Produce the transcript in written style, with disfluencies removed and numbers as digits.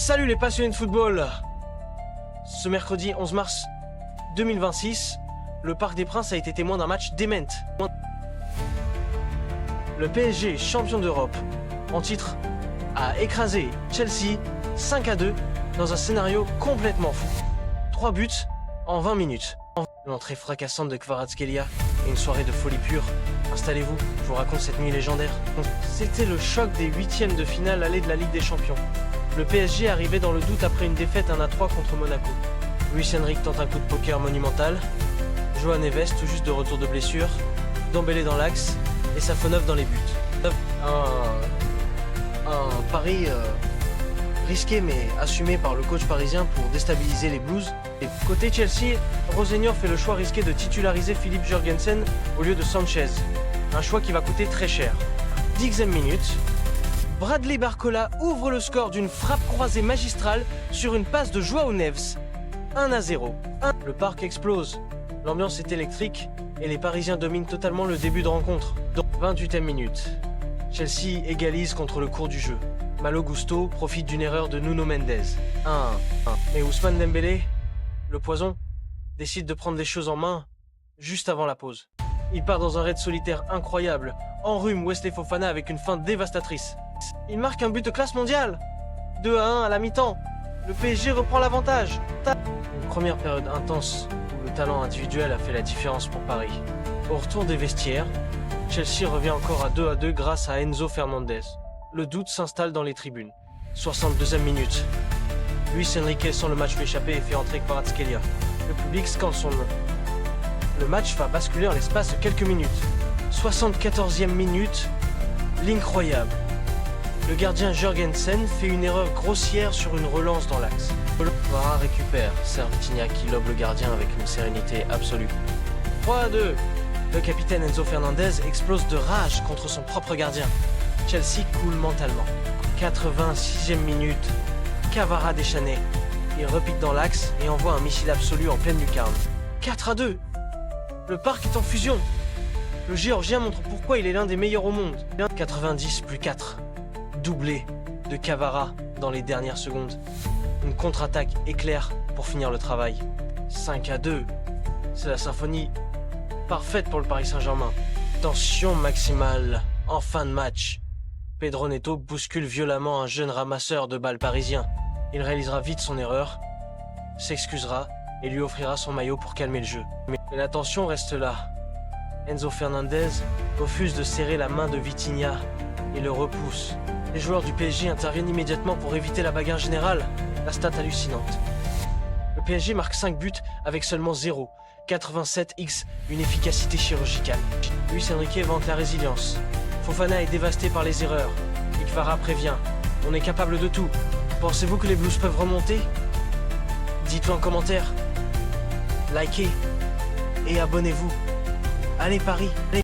Salut les passionnés de football. Ce mercredi 11 mars 2026, le Parc des Princes a été témoin d'un match dément. Le PSG, champion d'Europe, en titre, a écrasé Chelsea 5-2 dans un scénario complètement fou. 3 buts en 20 minutes. L'entrée fracassante de Kvaratskhelia et une soirée de folie pure. Installez-vous, je vous raconte cette nuit légendaire. C'était le choc des huitièmes de finale aller de la Ligue des Champions. Le PSG arrivait dans le doute après une défaite 1-3 contre Monaco. Luis Enrique tente un coup de poker monumental. Johan Neves tout juste de retour de blessure. Dembélé dans l'axe et Safonov dans les buts. Un pari risqué mais assumé par le coach parisien pour déstabiliser les Blues. Et côté Chelsea, Rosenio fait le choix risqué de titulariser Philippe Jørgensen au lieu de Sanchez. Un choix qui va coûter très cher. 10e minute, Bradley Barcola ouvre le score d'une frappe croisée magistrale sur une passe de João Neves. 1-0. Le parc explose. L'ambiance est électrique et les Parisiens dominent totalement le début de rencontre. 28e minute, Chelsea égalise contre le cours du jeu. Malo Gusto profite d'une erreur de Nuno Mendes. 1-1. Mais Ousmane Dembélé, le poison, décide de prendre les choses en main juste avant la pause. Il part dans un raid solitaire incroyable, enrhume Wesley Fofana avec une feinte dévastatrice. Il marque un but de classe mondiale. 2-1 à la mi-temps. Le PSG reprend l'avantage. Une première période intense où le talent individuel a fait la différence pour Paris. Au retour des vestiaires, Chelsea revient encore à 2-2 grâce à Enzo Fernandez. Le doute s'installe dans les tribunes. 62e minute. Luis Enrique sent le match lui échapper et fait entrer Kvaratskhelia. Le public scande son nom. Le match va basculer en l'espace de quelques minutes. 74e minute. L'incroyable. Le gardien Jørgensen fait une erreur grossière sur une relance dans l'axe. Vara récupère. Serge Vitinha qui lobe le gardien avec une sérénité absolue. 3-2. Le capitaine Enzo Fernandez explose de rage contre son propre gardien. Chelsea coule mentalement. 86e minute. Cavara déchaîné. Il repique dans l'axe et envoie un missile absolu en pleine lucarne. 4-2. Le parc est en fusion. Le Géorgien montre pourquoi il est l'un des meilleurs au monde. 90 plus 4. Doublé de Cavara dans les dernières secondes. Une contre-attaque éclair pour finir le travail. 5-2. C'est la symphonie parfaite pour le Paris Saint-Germain. Tension maximale en fin de match. Pedro Neto bouscule violemment un jeune ramasseur de balles parisien. Il réalisera vite son erreur, s'excusera et lui offrira son maillot pour calmer le jeu. Mais la tension reste là. Enzo Fernandez refuse de serrer la main de Vitinha et le repousse. Les joueurs du PSG interviennent immédiatement pour éviter la bagarre générale. La stat hallucinante. Le PSG marque 5 buts avec seulement 0. 87x, une efficacité chirurgicale. Luis Enrique vante la résilience. Fofana est dévasté par les erreurs. Et Kvara prévient. On est capable de tout. Pensez-vous que les Blues peuvent remonter? Dites-le en commentaire. Likez et abonnez-vous. Allez Paris, allez.